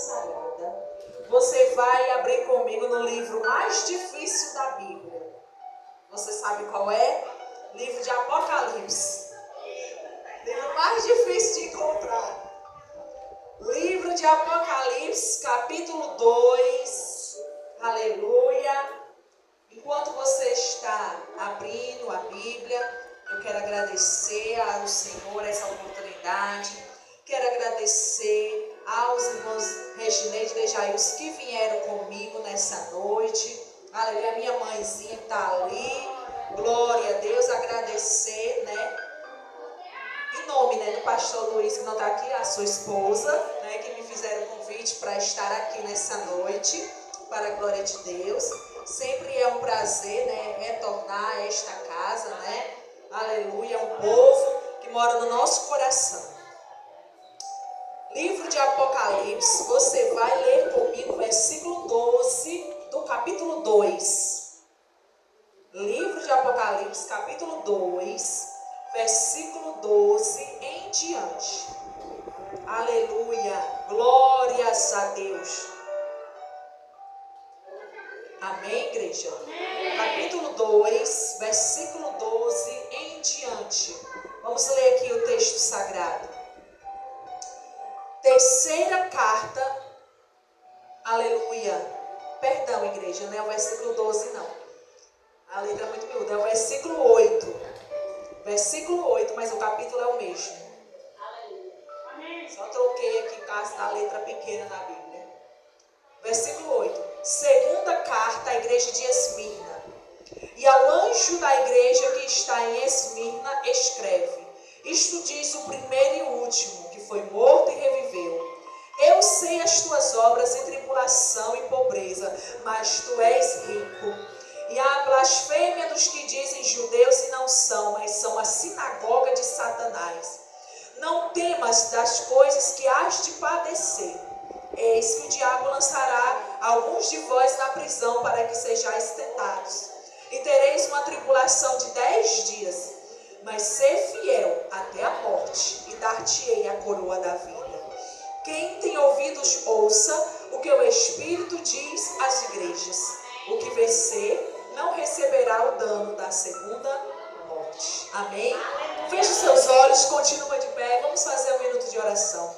Sagrada, você vai abrir comigo no livro mais difícil da Bíblia. Você sabe qual é? Livro de Apocalipse. Livro mais difícil de encontrar. Livro de Apocalipse, capítulo 2. Aleluia. Enquanto você está abrindo a Bíblia, eu quero agradecer ao Senhor essa oportunidade. Quero agradecer aos irmãos Regineide e Dejails que vieram comigo nessa noite. Aleluia, a minha mãezinha está ali. Glória a Deus, agradecer, em nome, do pastor Luiz, que não está aqui, a sua esposa, que me fizeram o convite para estar aqui nessa noite, para a glória de Deus. Sempre é um prazer, retornar a esta casa, Aleluia, um povo que mora no nosso coração. Livro de Apocalipse, você vai ler comigo o versículo 12 do capítulo 2. Livro de Apocalipse, capítulo 2, versículo 12 em diante. Aleluia, glórias a Deus. Amém, igreja? Amém. Capítulo 2, versículo 12 em diante. Vamos ler aqui o texto sagrado. Terceira carta, aleluia. Perdão, igreja, não é o versículo 12, não. A letra é muito miúda, é o versículo 8. Versículo 8, mas o capítulo é o mesmo. Só troquei aqui a letra pequena na Bíblia. Versículo 8. Segunda carta à igreja de Esmirna. E ao anjo da igreja que está em Esmirna escreve: isto diz o primeiro e o último, que foi morto e reviveu. Eu sei as tuas obras em tribulação e pobreza, mas tu és rico. E a blasfêmia dos que dizem judeus e não são, mas são a sinagoga de Satanás. Não temas das coisas que hás de padecer. Eis que o diabo lançará alguns de vós na prisão para que sejais tentados. E tereis uma tribulação de 10 dias. Mas ser fiel até a morte, e dar-te-ei a coroa da vida. Quem tem ouvidos, ouça o que o Espírito diz às igrejas. O que vencer não receberá o dano da segunda morte. Amém? Feche seus olhos, continua de pé. Vamos fazer um minuto de oração.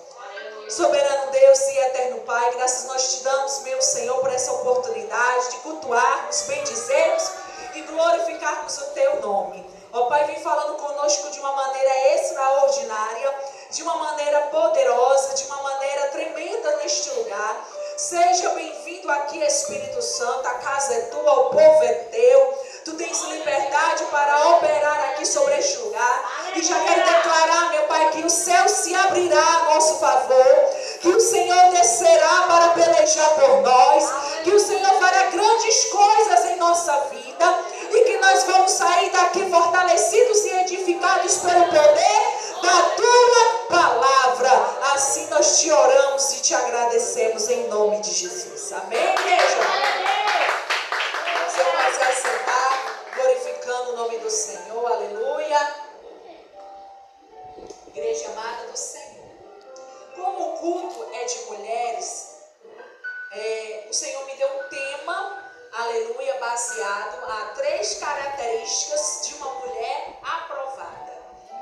Soberano Deus e eterno Pai, graças nós te damos, meu Senhor, por essa oportunidade de cultuarmos, bendizermos e glorificarmos o teu nome. Ó Pai, vem falando conosco de uma maneira extraordinária, de uma maneira poderosa, de uma maneira tremenda neste lugar. Seja bem-vindo aqui, Espírito Santo. A casa é tua, o povo é teu. Tu tens liberdade para operar aqui sobre este lugar. E já quero declarar, meu Pai, que o céu se abrirá a nosso favor, que o Senhor descerá para pelejar por nós, que o Senhor fará grandes coisas em nossa vida e que nós vamos sair daqui fortalecidos e edificados pelo poder da tua palavra. Assim nós te oramos e te agradecemos em nome de Jesus. Amém, igreja? Você vai se assentar, glorificando o nome do Senhor. Aleluia. Igreja amada do Senhor. Como o culto é de mulheres, o Senhor me deu um tema, aleluia, baseado a 3 características de uma mulher aprovada.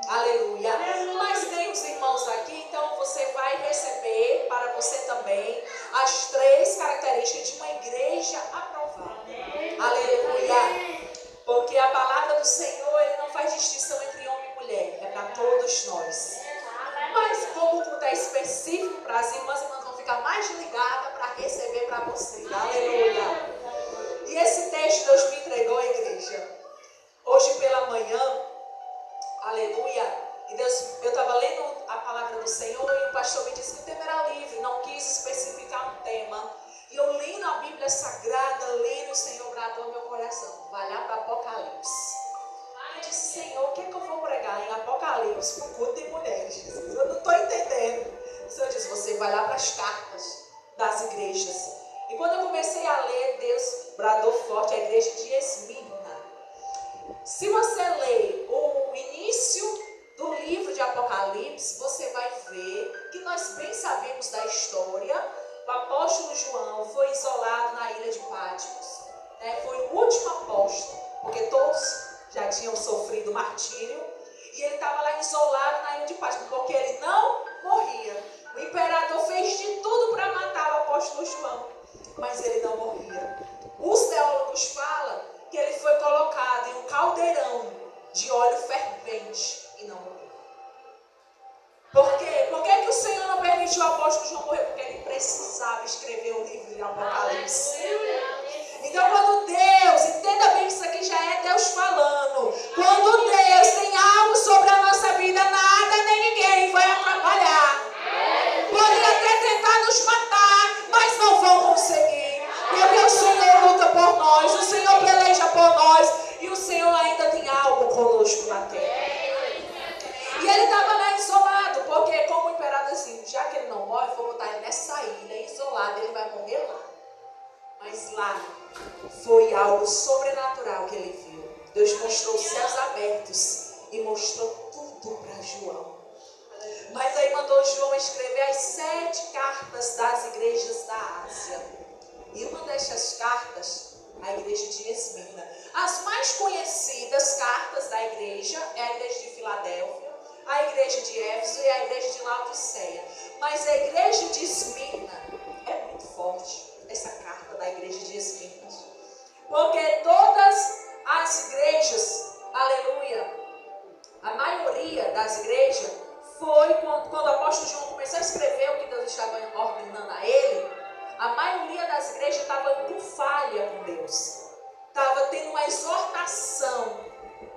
Aleluia. Mas tem os irmãos aqui, então você vai receber para você também as 3 características de uma igreja aprovada. Aleluia. Porque a palavra do Senhor, ele não faz distinção entre homem e mulher, é para todos nós. Mas como o culto é específico para as irmãs vão ficar mais ligadas para receber para você. Aleluia. E esse texto Deus me entregou à igreja hoje pela manhã. Aleluia. E Deus, eu estava lendo a palavra do Senhor e o pastor me disse que o tema era livre, não quis especificar um tema. E eu lendo a Bíblia Sagrada, lendo, o Senhor bradou meu coração. Vai lá para Apocalipse. Eu disse, Senhor, o que é que eu vou pregar em Apocalipse para o culto de mulheres? Jesus? Eu não estou entendendo. O Senhor disse, você vai lá para as cartas das igrejas. E quando eu comecei a ler, Deus bradou forte a igreja de Esmirna. Se você ler o início do livro de Apocalipse, você vai ver que nós bem sabemos da história. O Foi o último apóstolo, porque todos já tinham sofrido martírio. E ele estava lá isolado na ilha de Patmos, porque ele não morria. O imperador fez de tudo para matar o apóstolo João, mas ele não morria. Os teólogos falam que ele foi colocado em um caldeirão de óleo fervente e não morreu. Por quê? Por que o Senhor não permitiu o apóstolo João morrer? Porque ele precisava escrever o livro de Apocalipse. Então, quando Deus, entenda bem que isso aqui já é Deus falando. Quando Deus tem algo sobre a nossa vida, nada nem ninguém vai atrapalhar. Podem até tentar nos matar, mas não vão conseguir. Porque o Senhor luta por nós, o Senhor peleja por nós. E o Senhor ainda tem algo conosco na terra. E ele estava lá isolado, porque como o imperador assim, já que ele não morre, vou botar ele nessa ilha, isolado, ele vai morrer lá. Mas lá foi algo sobrenatural que ele viu. Deus mostrou os céus abertos e mostrou tudo para João. Mas aí mandou João escrever as 7 cartas das igrejas da Ásia. E uma dessas cartas, a igreja de Esmirna. As mais conhecidas cartas da igreja é a igreja de Filadélfia, a igreja de Éfeso e a igreja de Laodiceia. Mas a igreja de Esmirna é muito forte, essa carta da igreja de Esmirna. Porque todas as igrejas, aleluia, a maioria das igrejas foi quando o apóstolo João começou a escrever o que Deus estava ordenando a ele, a maioria das igrejas estava com falha com Deus. Estava tendo uma exortação.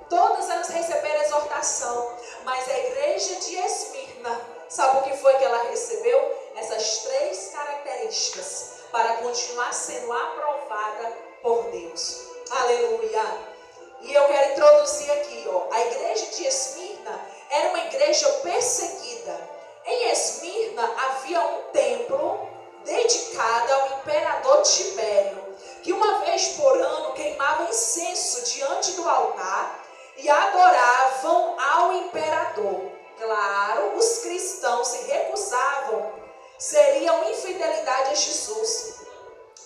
Todas elas receberam exortação. Mas a igreja de Esmirna, sabe o que foi que ela recebeu? Essas 3 características para continuar sendo aprovada por Deus. Aleluia. E eu quero introduzir aqui, a igreja de Esmirna era uma igreja perseguida. Em Esmirna havia um templo dedicado ao imperador Tibério, que uma vez por ano queimava incenso diante do altar e adoravam ao imperador. Claro, os cristãos se recusavam, seriam infidelidade a Jesus.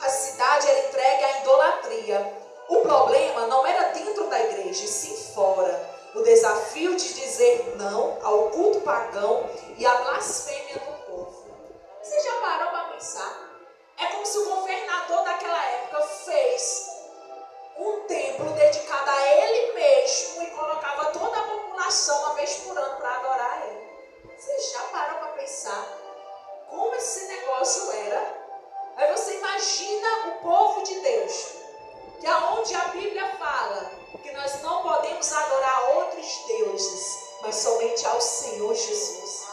A cidade era entregue à idolatria. O problema não era dentro da igreja, e sim fora. O desafio de dizer não ao culto pagão e à blasfêmia do povo. Você já parou para pensar? É como se o governador daquela época fez um templo dedicado a ele mesmo e colocava toda a população uma vez por ano para adorar ele. Você já parou para pensar como esse negócio era? Aí você imagina o povo de Deus, que é onde a Bíblia fala que nós não podemos adorar outros deuses, mas somente ao Senhor Jesus.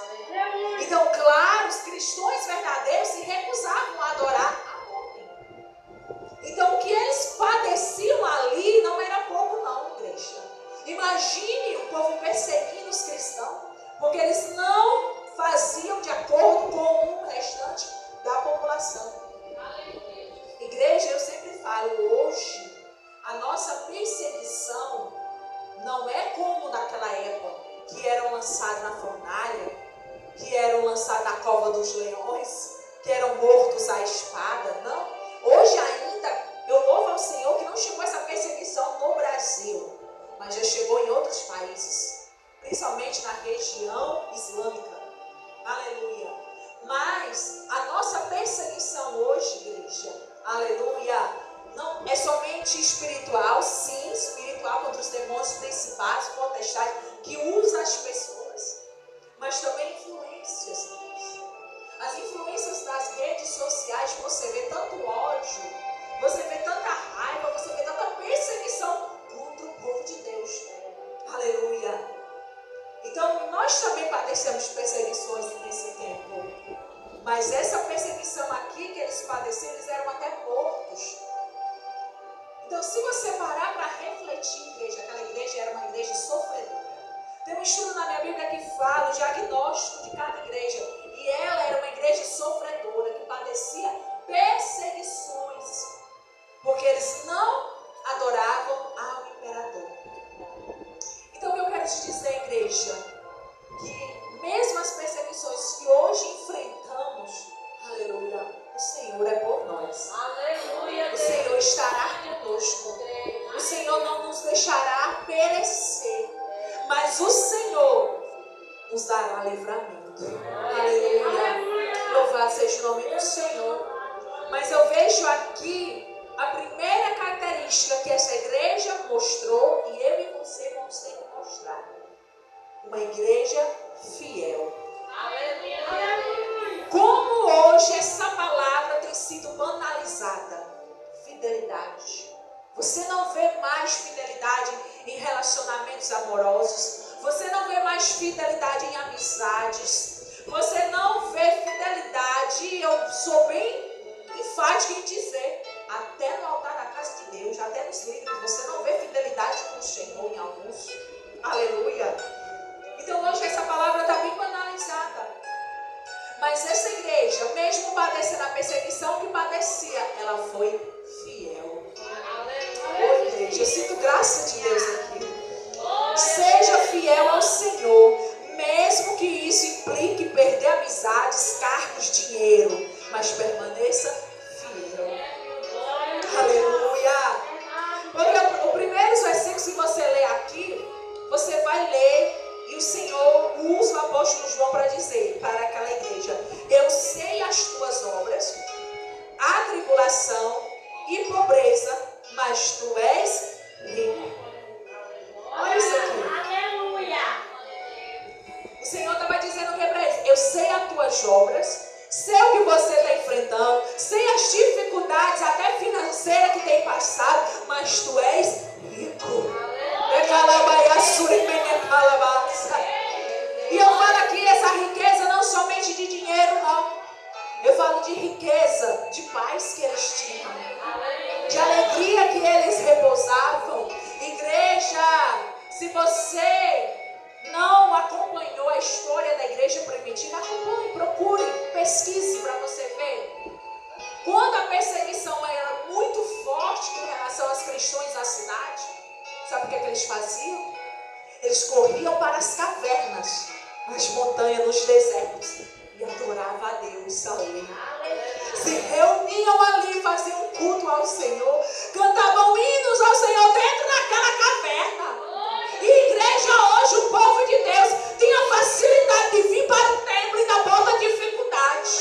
Então, claro, os cristãos verdadeiros se recusavam a adorar a homem. Então, o que eles padeciam ali não era pouco não, igreja. Imagine o povo perseguindo os cristãos, porque eles não faziam de acordo com o restante da população. Igreja, eu sempre falo, hoje, a nossa perseguição não é como naquela época, que eram lançados na fornalha, que eram lançados na cova dos leões, que eram mortos à espada, não. Hoje ainda, eu louvo ao Senhor que não chegou essa perseguição no Brasil, mas já chegou em outros países, principalmente na região islâmica. Aleluia. Mas a nossa perseguição hoje, igreja, aleluia, não é somente espiritual, sim, espiritual contra os demônios principais, potestades, que usam as pessoas, mas também influências. As influências das redes sociais, você vê tanto ódio, você vê tanta raiva, você vê tanta perseguição contra o povo de Deus. Aleluia. Então, nós também padecemos perseguições nesse tempo. Mas essa perseguição aqui que eles padeceram, eles eram até mortos. Então, se você parar para refletir, igreja, aquela igreja era uma igreja sofredora. Tem um estudo na minha Bíblia que fala o diagnóstico de cada igreja. E ela era uma igreja sofredora, que padecia perseguições. Porque eles não adoravam ao imperador. Então, eu quero te dizer, igreja, que mesmo as perseguições que hoje enfrentamos, aleluia, o Senhor é por nós. Aleluia. O Senhor estará conosco. Louvado seja o nome do Senhor. Mas eu vejo aqui a primeira característica que essa igreja mostrou, e eu e você vamos ter que mostrar. Uma igreja fiel. Como hoje essa palavra tem sido banalizada. Fidelidade. Você não vê mais fidelidade em relacionamentos amorosos. Você não vê mais fidelidade em amizades. Você não vê fidelidade, eu sou bem enfática em dizer, até no altar da casa de Deus, até nos líderes, você não vê fidelidade com o Senhor em alguns. Aleluia. Então hoje essa palavra está bem banalizada. Mas essa igreja, mesmo padecendo a perseguição que padecia, ela foi fiel. Ô igreja, eu sinto graça de Deus aqui. Seja fiel ao Senhor, mesmo que isso implique perder amizades, cargos, dinheiro, mas permaneça fiel. Aleluia. Porque os primeiros versículos que você lê aqui, você vai ler e o Senhor usa o apóstolo João para dizer para aquela igreja: eu sei as tuas obras, a tribulação e pobreza, mas tu és rico. Olha isso aqui. Aleluia. O Senhor estava dizendo o que para eles? Eu sei as tuas obras, sei o que você está enfrentando, sei as dificuldades até financeiras que tem passado, mas tu és rico. E eu falo aqui essa riqueza não somente de dinheiro, não. Eu falo de riqueza, de paz que eles tinham, de alegria que eles repousavam. Igreja, se você não acompanhou a história da igreja primitiva, acompanhe, procure, pesquise para você ver. Quando a perseguição era muito forte com relação aos cristãos na cidade, sabe o que eles faziam? Eles corriam para as cavernas, nas montanhas, nos desertos, e adoravam a Deus ali. Se reuniam ali, faziam um culto ao Senhor, cantavam hinos ao Senhor dentro daquela caverna. E igreja hoje, o povo de Deus tem a facilidade de vir para o templo e ainda bota dificuldade.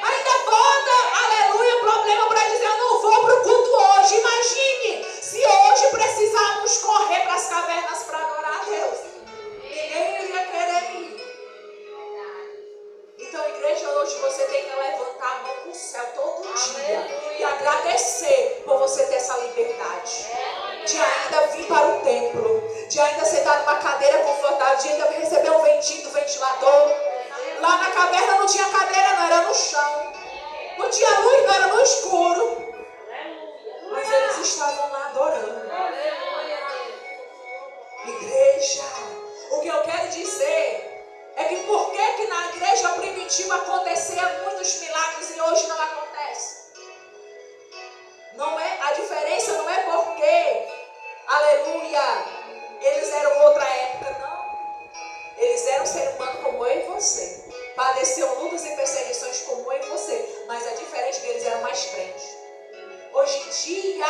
Ainda bota, aleluia, problema para dizer: eu não vou para o culto hoje. Imagine se hoje precisarmos correr para as cavernas para adorar a Deus. Ninguém iria querer ir. Então, igreja, hoje você tem que levantar a mão para o céu todo dia e agradecer por você ter essa liberdade de ainda vir para o templo, de ainda sentar numa cadeira confortável, de ainda receber um ventinho do ventilador. Lá na caverna não tinha cadeira, não, era no chão. Não tinha luz, não, era no escuro. Mas eles estavam lá adorando. Igreja, o que eu quero dizer é que por que na igreja primitiva acontecia muitos milagres e hoje não acontece? Não é, a diferença não é porque, aleluia, eles eram outra época, não. Eles eram ser humano como eu e você. Padeciam lutas e perseguições como eu e você. Mas a diferença é que eles eram mais crentes. Hoje em dia,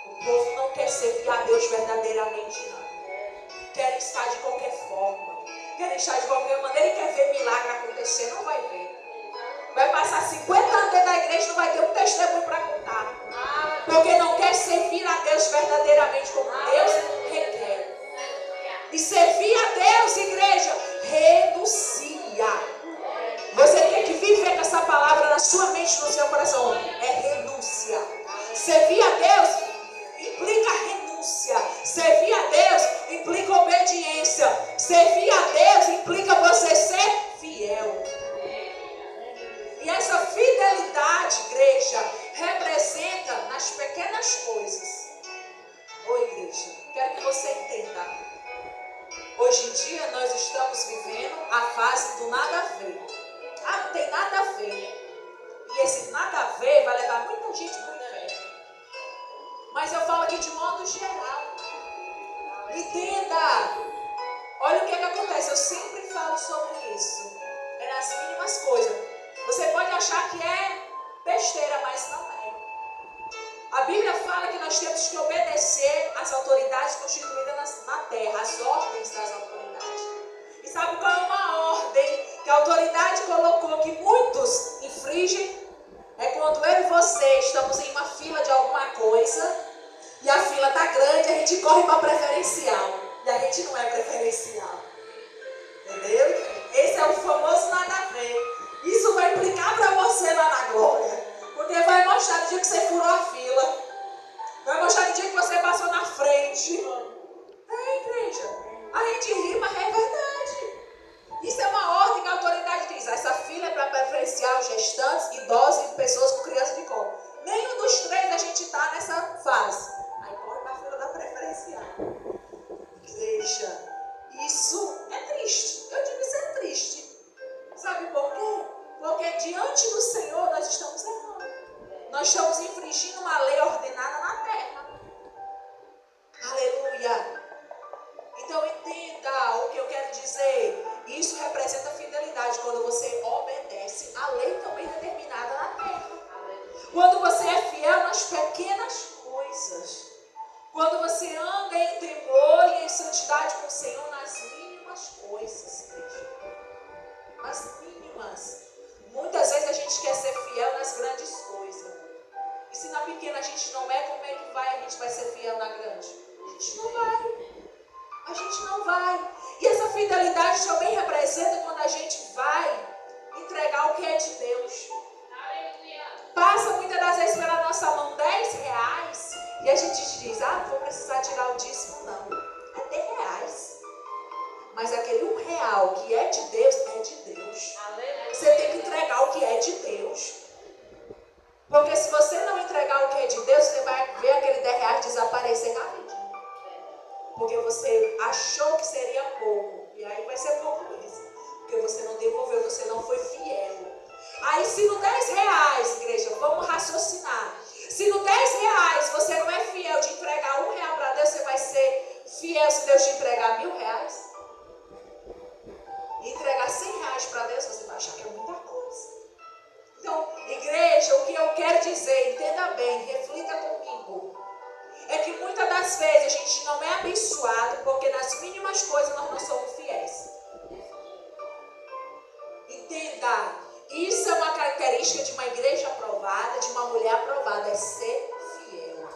o povo não quer servir a Deus verdadeiramente, não. Querem estar de qualquer forma. Querem estar de qualquer maneira e quer ver milagre acontecer. Não vai ver. Vai passar 50 anos dentro da igreja e não vai ter um testemunho para contar. Porque não quer servir a Deus verdadeiramente como Deus requer. E servir a Deus, igreja, renuncia. Você tem que viver com essa palavra na sua mente e no seu coração. É renúncia. Servir a Deus implica renúncia. Servir a Deus implica obediência. Servir a Deus implica você ser fiel. E essa fidelidade, igreja, representa nas pequenas coisas. Ô igreja, quero que você entenda. Hoje em dia nós estamos vivendo a fase do nada a ver. Ah, não tem nada a ver. E esse nada a ver vai levar muita gente para o inferno. Mas eu falo aqui de modo geral. Entenda. Olha o que acontece. Eu sempre falo sobre isso. É nas mínimas coisas. Você pode achar que é besteira, mas não é. A Bíblia fala que nós temos que obedecer às autoridades constituídas na terra, às ordens das autoridades. E sabe qual é uma ordem que que a autoridade colocou que muitos infringem, é quando eu e você estamos em uma fila de alguma coisa e a fila está grande, a gente corre para preferencial e a gente não é preferencial. Entendeu? Esse é o famoso nada a ver. Isso vai implicar para você lá na glória, porque vai mostrar no dia que você furou a fila, vai mostrar no dia que você passou na frente. É, igreja, a gente ri, mas é verdade. Isso é uma ordem que a autoridade diz. Essa fila é para preferenciar gestantes, idosos e pessoas com crianças de colo. Nenhum dos três a gente está nessa fase. Aí corre para a fila da preferencial. Igreja, isso é triste. Eu digo isso é triste. Sabe por quê? Porque diante do Senhor nós estamos errando. Nós estamos infringindo uma lei ordenada na terra. Aleluia. Então entenda o que eu quero dizer. Isso representa fidelidade quando você obedece a lei também determinada na terra. Quando você é fiel nas pequenas coisas. Quando você anda em temor e em santidade com o Senhor nas mínimas coisas, igreja. Nas mínimas. Muitas vezes a gente quer ser fiel nas grandes coisas. E se na pequena a gente não é, como é que a gente vai ser fiel na grande? A gente não vai. A gente não vai. E essa fidelidade também representa quando a gente vai entregar o que é de Deus. Passa muitas das vezes pela nossa mão R$10 e a gente diz, não vou precisar tirar o dízimo, não. É R$10. Mas aquele R$1 que é de Deus, é de Deus. Você tem que entregar o que é de Deus. Porque se você não entregar o que é de Deus, você vai ver aquele R$10 desaparecer rapidinho. Porque você achou que seria pouco. E aí vai ser pouco mesmo. Porque você não devolveu, você não foi fiel. Aí se no R$10, igreja, vamos raciocinar. Se no R$10 você não é fiel de entregar R$1 para Deus, você vai ser fiel se Deus te entregar R$1.000? E entregar R$100 para Deus, você vai achar que é muita coisa. Então, igreja, o que eu quero dizer, entenda bem, reflita comigo. É que muitas das vezes a gente não é abençoado porque nas mínimas coisas nós não somos fiéis. Entenda, isso é uma característica de uma igreja aprovada, de uma mulher aprovada, é ser fiel.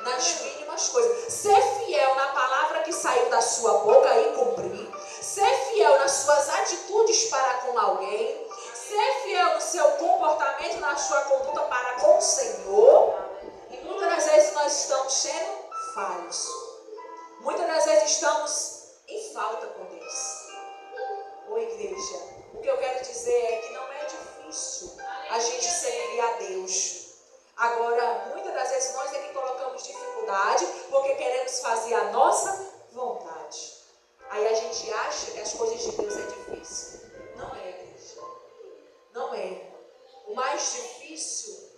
Nas mínimas coisas. Ser fiel na palavra que saiu da sua boca e cumprir. Ser fiel nas suas atitudes para com alguém. Ser fiel no seu comportamento, na sua conduta para com o Senhor. E muitas das vezes nós estamos sendo falhos. Muitas das vezes estamos em falta com Deus. Ô igreja, o que eu quero dizer é que não é difícil a gente servir a Deus. Agora, muitas das vezes nós é que colocamos dificuldade porque queremos fazer a nossa vontade. Aí a gente acha que as coisas de Deus é difícil. Não é, igreja. Não é. O mais difícil,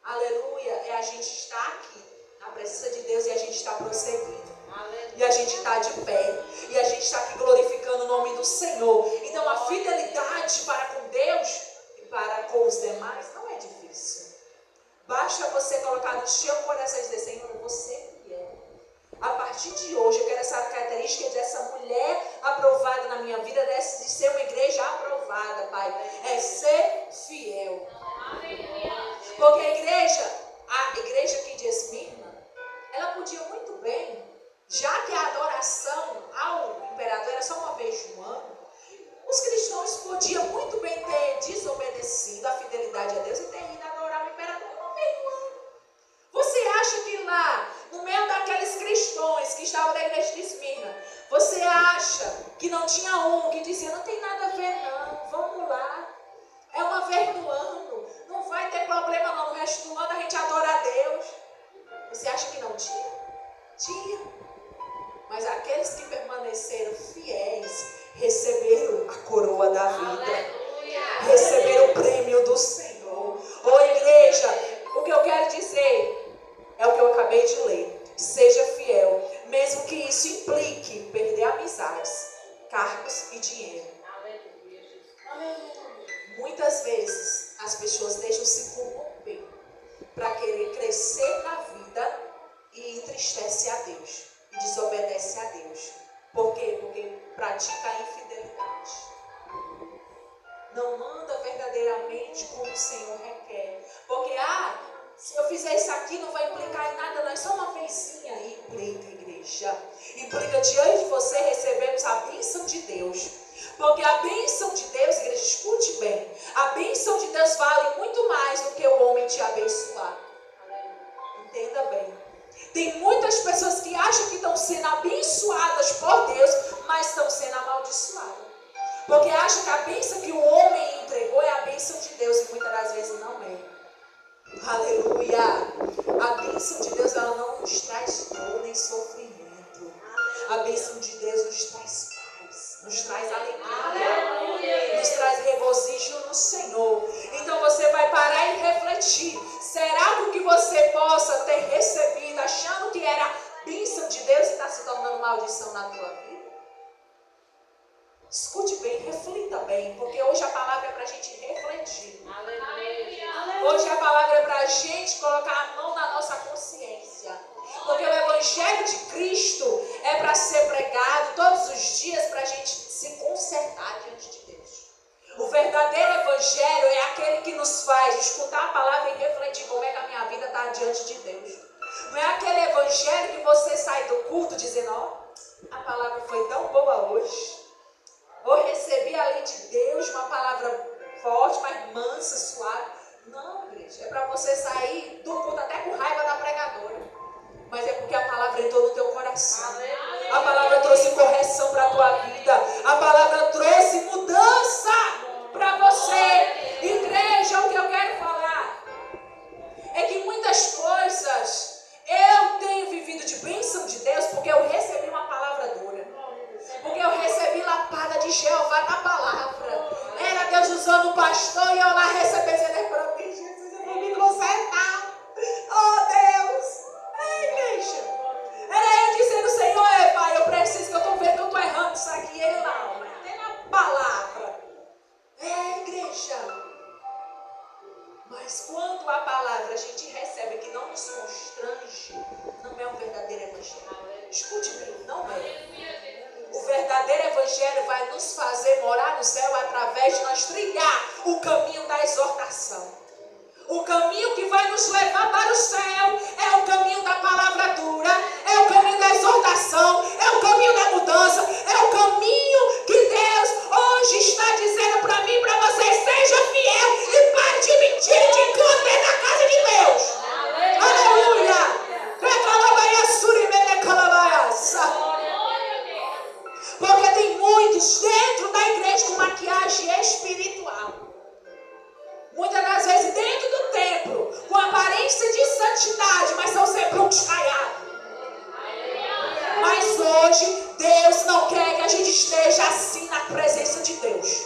aleluia, é a gente estar aqui na presença de Deus e a gente está prosseguindo. E a gente está de pé. E a gente está aqui glorificando o nome do Senhor. Então a fidelidade para com Deus e para com os demais não é difícil. Basta você colocar no seu coração e dizer, Senhor, eu vou ser fiel. A partir de hoje eu quero essa característica dessa mulher aprovada na minha vida, de ser uma igreja aprovada, Pai. É ser fiel. Porque a igreja aqui de Esmirna, ela podia muito bem, já que a adoração ao imperador era só uma vez no ano, os cristãos podiam muito bem ter desobedecido a fidelidade a Deus e ter ido adorar o imperador uma vez no ano. Você acha que lá, no meio daqueles cristãos que estavam na igreja de Esmirna, você acha que não tinha um que dizia, não tem nada a ver não, vamos lá, é uma vez no ano, não vai ter problema não, no resto do ano a gente adora a Deus. Você acha que não tinha? Tinha. Mas aqueles que permaneceram fiéis receberam a coroa da vida. Aleluia. Receberam o prêmio do Senhor. Ô igreja, o que eu quero dizer é o que eu acabei de ler. Seja fiel, mesmo que isso implique perder amizades, cargos e dinheiro. Muitas vezes as pessoas deixam se corromper para querer crescer na vida e entristece a Deus. E desobedece a Deus. Por quê? Porque pratica a infidelidade. diante de você recebemos a bênção de Deus. Porque a bênção de Deus, igreja, escute bem, a bênção de Deus vale muito mais do que o homem te abençoar. Entenda bem. Tem muitas pessoas que acham que estão sendo abençoadas por Deus, mas estão sendo amaldiçoadas. Porque acham que a bênção que o homem entregou é a bênção de Deus, e muitas das vezes não é. Aleluia! A bênção de Deus, ela não nos traz dor nem sofrimento. A bênção de Deus nos traz paz, nos traz alegria, nos traz regozijo no Senhor. Então você vai parar e refletir. Será que o que você possa ter recebido, achando que era bênção de Deus, está se tornando maldição na tua vida? Escute bem, reflita bem, porque hoje a palavra é para a gente refletir. Hoje a palavra é para a gente colocar a mão na nossa consciência. Porque o Evangelho de Cristo é para ser pregado todos os dias para a gente se consertar diante de Deus. O verdadeiro Evangelho é aquele que nos faz escutar a palavra e refletir como é que a minha vida está diante de Deus. Não é aquele Evangelho que você sai do culto dizendo, ó, a palavra foi tão boa hoje. Ou recebi ali de Deus uma palavra forte, mas mansa, suave. Não, igreja. É para você sair do culto até com raiva da pregadora. Mas é porque a palavra entrou no teu coração. A palavra trouxe correção para a tua vida. A palavra trouxe mudança para você. Igreja, o que eu quero falar é que muitas coisas eu tenho vivido de bênção de Deus porque eu recebi uma palavra dura. Porque eu recebi lapada de Jeová na palavra. Era Deus usando o pastor e eu lá recebendo para mim, Jesus, eu vou me consertar. Oh Deus! É, igreja. Era eu dizendo, Senhor, Pai, eu preciso, que eu estou vendo que eu estou errando isso aqui. Ele lá, tem na palavra. É, igreja. Mas quando a palavra a gente recebe que não nos constrange, não é um verdadeiro evangelho. Escute bem, não é. O verdadeiro evangelho vai nos fazer morar no céu através de nós trilhar o caminho da exortação. O caminho que vai nos levar para o céu é o caminho da palavra dura, é o caminho da exortação, é o caminho da mudança, é o caminho que Deus hoje está dizendo para mim, para você, seja fiel e pare de mentir e de esconder na casa de Deus. Aleluia! Porque tem muitos dentro da igreja com maquiagem espiritual. Muitas das vezes dentro do templo, com aparência de santidade, mas são sepulcros caiados. Mas hoje, Deus não quer que a gente esteja assim na presença de Deus.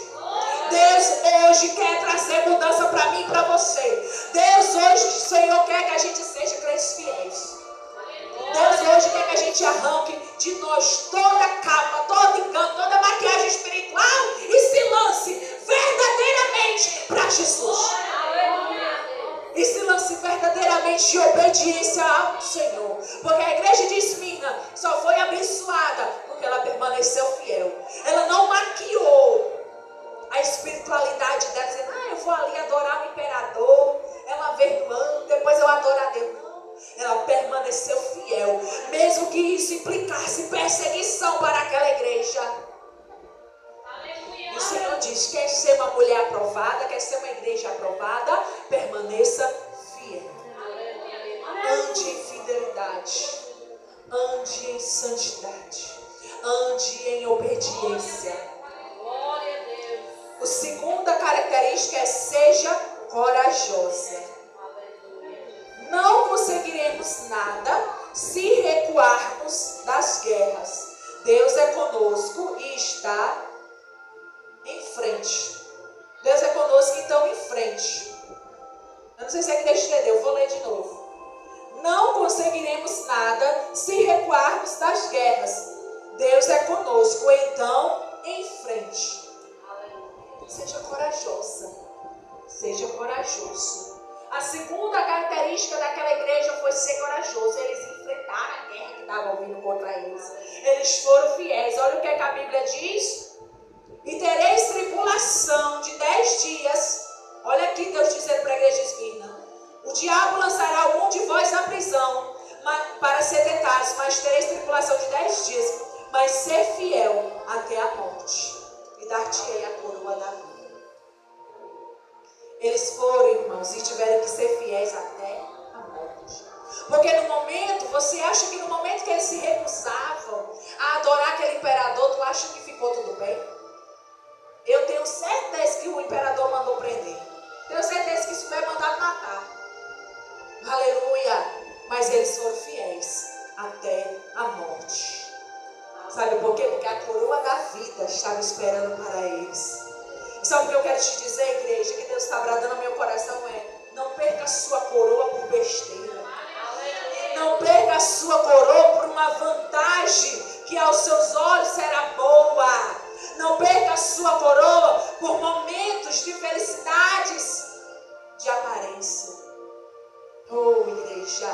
Deus hoje quer trazer mudança para mim e para você. Deus hoje, o Senhor quer que a gente seja crentes fiéis. Deus hoje quer que a gente arranque de nós toda capa, todo engano, toda maquiagem espiritual e se lance verdadeiramente para Jesus. E se lance verdadeiramente de obediência ao Senhor. Porque a igreja de Esmirna só foi abençoada porque ela permaneceu fiel. Ela não maquiou a espiritualidade dela, dizendo, eu vou ali adorar o imperador, ela veio, depois eu adoro a Deus. Ela permaneceu fiel, mesmo que isso implicasse perseguição para aquela igreja. E o Senhor diz, quer ser uma mulher aprovada, quer ser uma igreja aprovada, permaneça fiel. Ande em fidelidade, ande em santidade, ande em obediência. A segunda característica é seja corajosa. Não conseguiremos nada se recuarmos das guerras. Deus é conosco e está em frente. Deus é conosco e então em frente. Eu não sei se é que deixa eu entender, eu vou ler de novo. Não conseguiremos nada se recuarmos das guerras. Deus é conosco, então em frente. Seja corajosa. Seja corajoso. A segunda característica daquela igreja foi ser corajoso. Eles enfrentaram a guerra que estava vindo contra eles. Eles foram fiéis. Olha o que a Bíblia diz. E tereis tribulação de 10 dias. Olha aqui Deus dizendo para a igreja de Esmirna. O diabo lançará algum de vós na prisão para ser tentados, mas tereis tribulação de 10 dias. mas ser fiel até a morte, e dar-te-ei a coroa da vida. Eles foram, irmãos, e tiveram que ser fiéis até a morte. Porque no momento, você acha que no momento que eles se recusavam a adorar aquele imperador, tu acha que ficou tudo bem? Eu tenho certeza que o imperador mandou prender. Tenho certeza que isso foi mandado matar. Aleluia! Mas eles foram fiéis até a morte. Sabe por quê? Porque a coroa da vida estava esperando para eles. Sabe o que eu quero te dizer, igreja? Que Deus está bradando ao meu coração não perca a sua coroa por besteira. Não perca a sua coroa por uma vantagem que aos seus olhos será boa. Não perca a sua coroa por momentos de felicidades de aparência. Oh, igreja,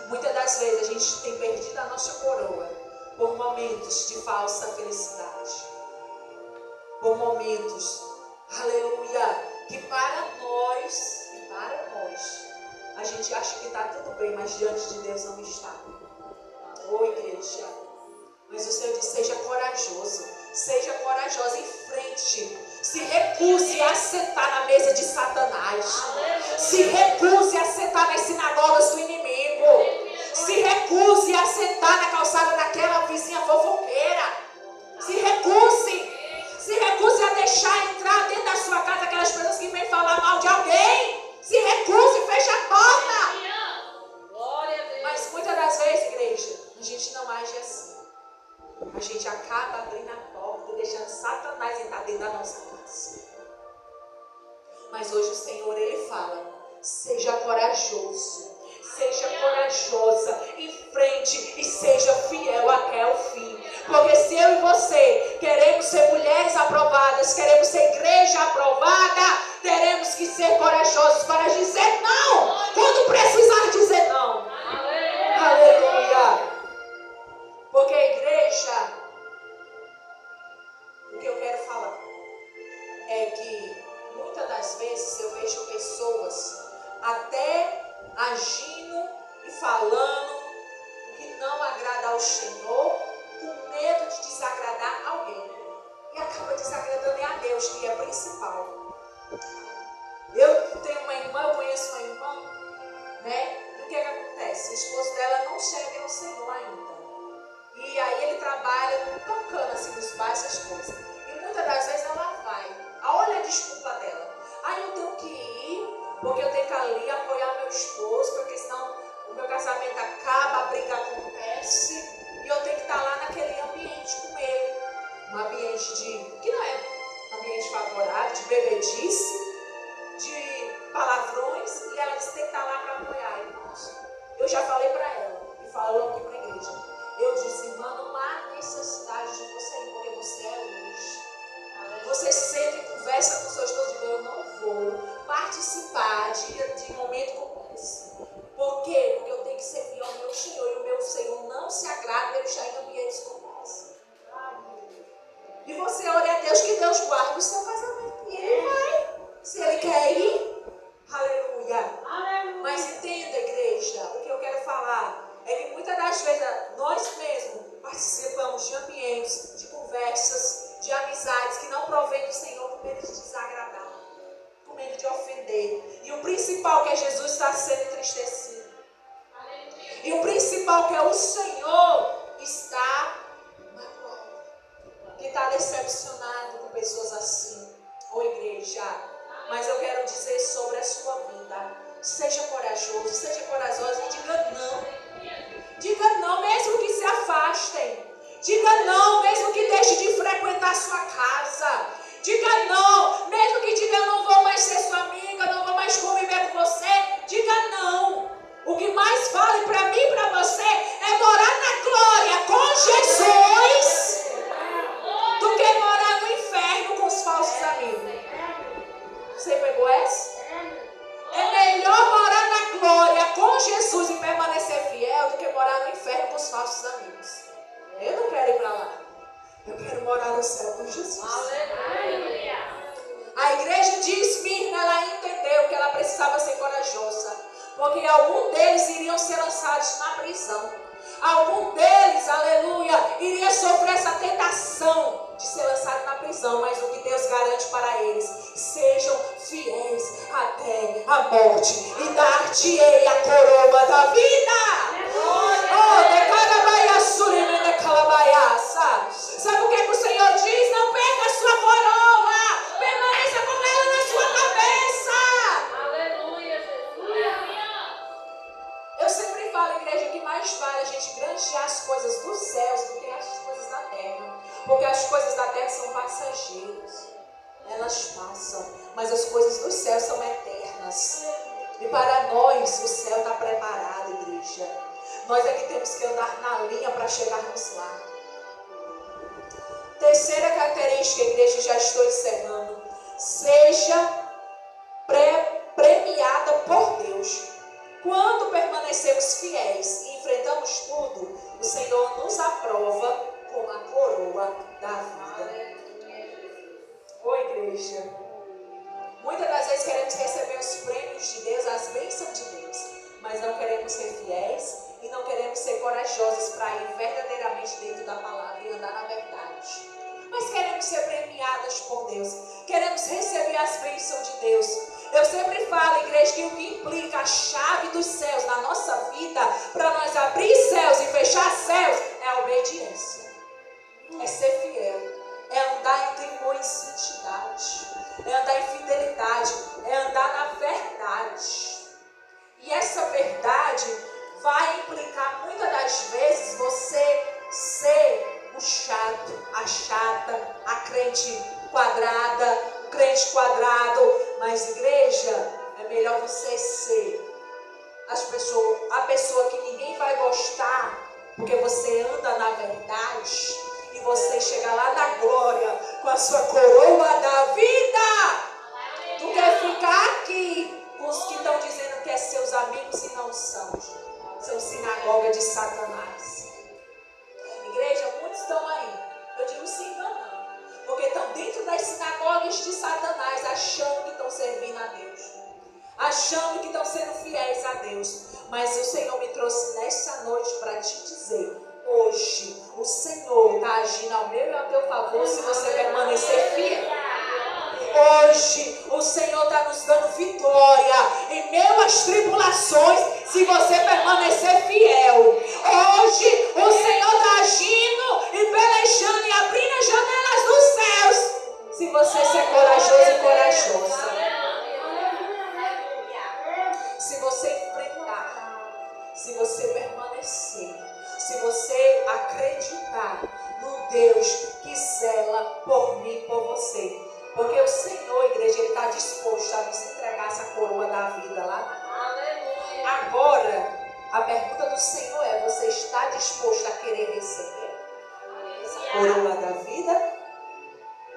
muitas das vezes a gente tem perdido a nossa coroa por momentos de falsa felicidade. Por momentos, aleluia, que para nós, a gente acha que está tudo bem, mas diante de Deus não está. Oh, igreja, mas o Senhor diz, seja corajoso, seja corajosa, enfrente, se recuse a sentar na mesa de Satanás, se recuse a sentar nas sinagogas do inimigo, se recuse a sentar na calçada daquela vizinha fofoqueira, se recuse a deixar entrar dentro da sua casa aquelas pessoas que vêm falar mal de alguém, se recuse, feche a porta. Mas muitas das vezes, igreja, a gente não age assim. A gente acaba abrindo a porta e deixando Satanás entrar dentro da nossa casa. Mas hoje o Senhor, Ele fala, seja corajoso, seja corajosa, enfrente e seja fiel até o fim. Porque se eu e você queremos ser mulheres aprovadas, queremos ser igreja aprovada, teremos que ser corajosos para dizer não, quando precisar dizer não. Aleluia. Porque a igreja, o que eu quero falar é que muitas das vezes eu vejo pessoas até agindo e falando que não agrada ao Senhor, com medo de desagradar alguém. E acaba desagradando a Deus, que é principal. Eu tenho uma irmã, eu conheço uma irmã, né? E o que acontece? O esposo dela não chega no Senhor ainda. E aí ele trabalha tocando assim nos bairros, essas coisas. E muitas das vezes ela vai. Olha a desculpa dela. Eu tenho que ir, porque eu tenho que ali apoiar meu esposo, porque senão o meu casamento acaba, a briga acontece, e eu tenho que estar lá naquele ambiente com ele. Um ambiente que não é ambiente favorável, de bebedice, de palavrões, e ela disse que tem que estar lá para apoiar. Irmãos, eu já falei para ela, e falo aqui para a igreja. Eu disse, irmã, não há necessidade de você ir, porque você é luz. Você senta e conversa com o seu esposo, diga, eu não vou participar de momento como esse. Por quê? Porque eu tenho que servir ao meu Senhor, e o meu Senhor não se agrada ele estar em ambientes como esse. E você ore a Deus, que Deus guarde o seu casamento. E ele vai, se ele quer ir. Aleluia. Mas entenda, igreja, o que eu quero falar é que muitas das vezes nós mesmos participamos de ambientes, de conversas, de amizades que não provém do Senhor, com medo de desagradar, com medo de ofender. E o principal que é Jesus está sendo entristecido. E o principal que é o Senhor está magoado, que está decepcionado com pessoas assim. Ô igreja, mas eu quero dizer sobre a sua vida. Seja corajoso, seja corajosa e diga não. Diga não, mesmo que se afastem. Diga não, mesmo que deixe de frequentar a sua casa. Diga não, mesmo que diga eu não vou mais ser sua amiga, não vou mais conviver com você. Diga não. O que mais vale para mim e para você é morar na glória com Jesus do que morar no inferno com os falsos amigos. Você pegou essa? É melhor morar na glória com Jesus e permanecer fiel do que morar no inferno com os falsos amigos. Eu não quero ir para lá. Eu quero morar no céu com Jesus. Aleluia. A igreja de Esmirna, ela entendeu que ela precisava ser corajosa, porque alguns deles iriam ser lançados na prisão. Alguns deles, aleluia, iria sofrer essa tentação de ser lançado na prisão, mas o que Deus garante para eles: sejam fiéis até a morte, e dar-te-ei a coroa da vida. Sabe o que o Senhor diz? Não perca a sua coroa, permaneça com ela na sua cabeça. Aleluia, Jesus. Eu sempre falo, igreja, que mais vale a gente granjear as coisas dos céus do que as coisas da terra. Porque as coisas da terra são passageiras, elas passam, mas as coisas dos céus são eternas. E para nós o céu está preparado, igreja. Nós é que temos que andar na linha para chegarmos lá. Terceira característica, igreja, já estou encerrando: seja premiada por Deus. Quando permanecemos fiéis e enfrentamos tudo, o Senhor nos aprova com a coroa da vida. Ô igreja, muitas das vezes queremos receber os prêmios de Deus, as bênçãos de Deus, mas não queremos ser fiéis e não queremos ser corajosos para ir verdadeiramente dentro da palavra e andar na verdade. Mas queremos ser premiadas por Deus, queremos receber as bênçãos de Deus. Eu sempre falo, igreja, que o que implica a chave dos céus na nossa vida, para nós abrir céus e fechar céus, é a obediência, é ser fiel, é andar em temor e santidade, é andar em fidelidade, é andar na verdade. E essa verdade vai implicar muitas das vezes você ser o chato, a chata, a crente quadrada, o crente quadrado. Mas igreja, é melhor você ser a pessoa que ninguém vai gostar, porque você anda na verdade, e você chega lá na glória com a sua coroa da vida. Tu quer ficar aqui com os que estão dizendo que é seus amigos e não são. São sinagoga de Satanás. Igreja, muitos estão aí, eu digo se enganando, porque estão dentro das sinagogas de Satanás, achando que estão servindo a Deus, achando que estão sendo fiéis a Deus. Mas o Senhor me trouxe nessa noite para te dizer: hoje o Senhor está agindo ao meu e ao teu favor se você permanecer fiel. Hoje o Senhor está nos dando vitória em meio às tribulações, se você permanecer fiel. Hoje o Senhor está agindo e pelejando e abrindo as janelas dos céus, se você ser corajoso e corajosa. Se você enfrentar, se você permanecer, se você acreditar no Deus que zela por mim e por você. Porque o Senhor, igreja, Ele está disposto a nos entregar essa coroa da vida lá. Aleluia. Agora, a pergunta do Senhor é: você está disposto a querer receber essa coroa da vida?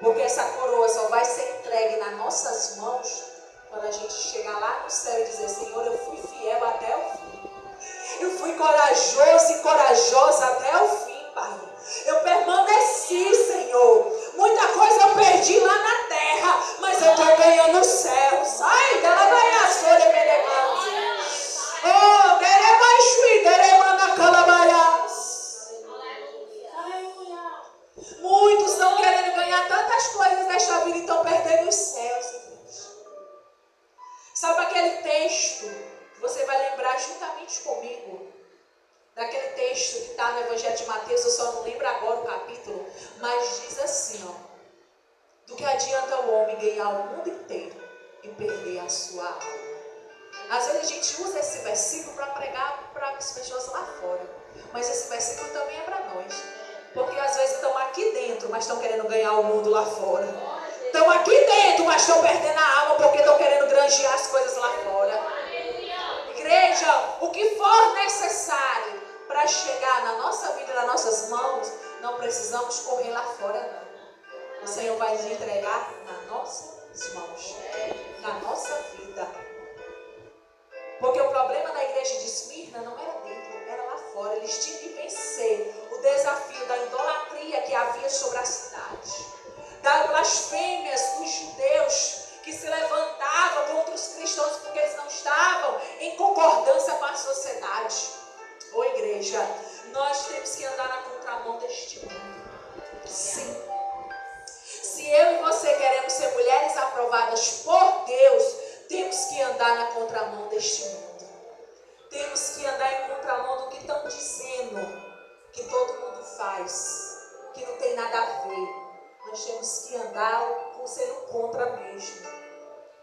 Porque essa coroa só vai ser entregue nas nossas mãos quando a gente chegar lá no céu e dizer: Senhor, eu fui fiel até o fim. Eu fui corajoso e corajosa até o fim, Pai. Eu permaneci, Senhor. Muita coisa eu perdi lá na terra, mas eu estou ganhando os céus. Ai, dela vai a sua de Medemas. Oh, Derebaixui, Deremana Calabaias. Muitos estão querendo ganhar tantas coisas nesta vida e estão perdendo os céus. Sabe aquele texto que você vai lembrar juntamente comigo? Daquele texto que está no Evangelho de Mateus, eu só não lembro agora o capítulo, mas diz assim, ó: do que adianta o homem ganhar o mundo inteiro e perder a sua alma? Às vezes a gente usa esse versículo para pregar para as pessoas lá fora, mas esse versículo também é para nós, porque às vezes estão aqui dentro, mas estão querendo ganhar o mundo lá fora. Estão aqui dentro, mas estão perdendo a alma porque estão querendo granjear as coisas lá fora. Igreja, o que for necessário para chegar na nossa vida, nas nossas mãos, não precisamos correr lá fora, não. O Senhor vai nos entregar nas nossas mãos, na nossa vida. Porque o problema da igreja de Esmirna não era dentro, era lá fora. Eles tinham que vencer o desafio da idolatria que havia sobre a cidade, das blasfêmias dos judeus que se levantavam contra os cristãos porque eles não estavam em concordância com a sociedade. Ô igreja, Nós temos que andar na contramão deste mundo. Sim. Se eu e você queremos ser mulheres aprovadas por Deus, temos que andar na contramão deste mundo. Temos que andar em contramão do que estão dizendo que todo mundo faz, que não tem nada a ver. Nós temos que andar sendo contra mesmo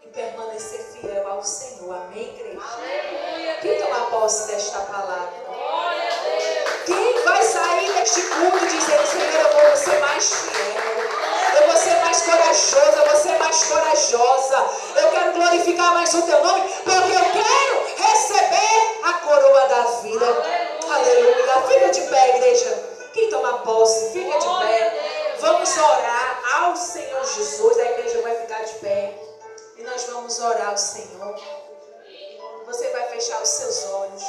e permanecer fiel ao Senhor. Amém, igreja? Aleluia. Quem toma posse desta palavra? Glória a Deus. Quem vai sair deste culto dizendo: Senhor, eu vou ser mais fiel, eu vou ser mais corajosa, eu vou ser mais corajosa, eu quero glorificar mais o teu nome, porque eu quero receber a coroa da vida. Aleluia. Fica de pé, igreja. Quem toma posse, fica de pé. Vamos orar ao Senhor Jesus. A igreja vai ficar de pé e nós vamos orar ao Senhor. Você vai fechar os seus olhos.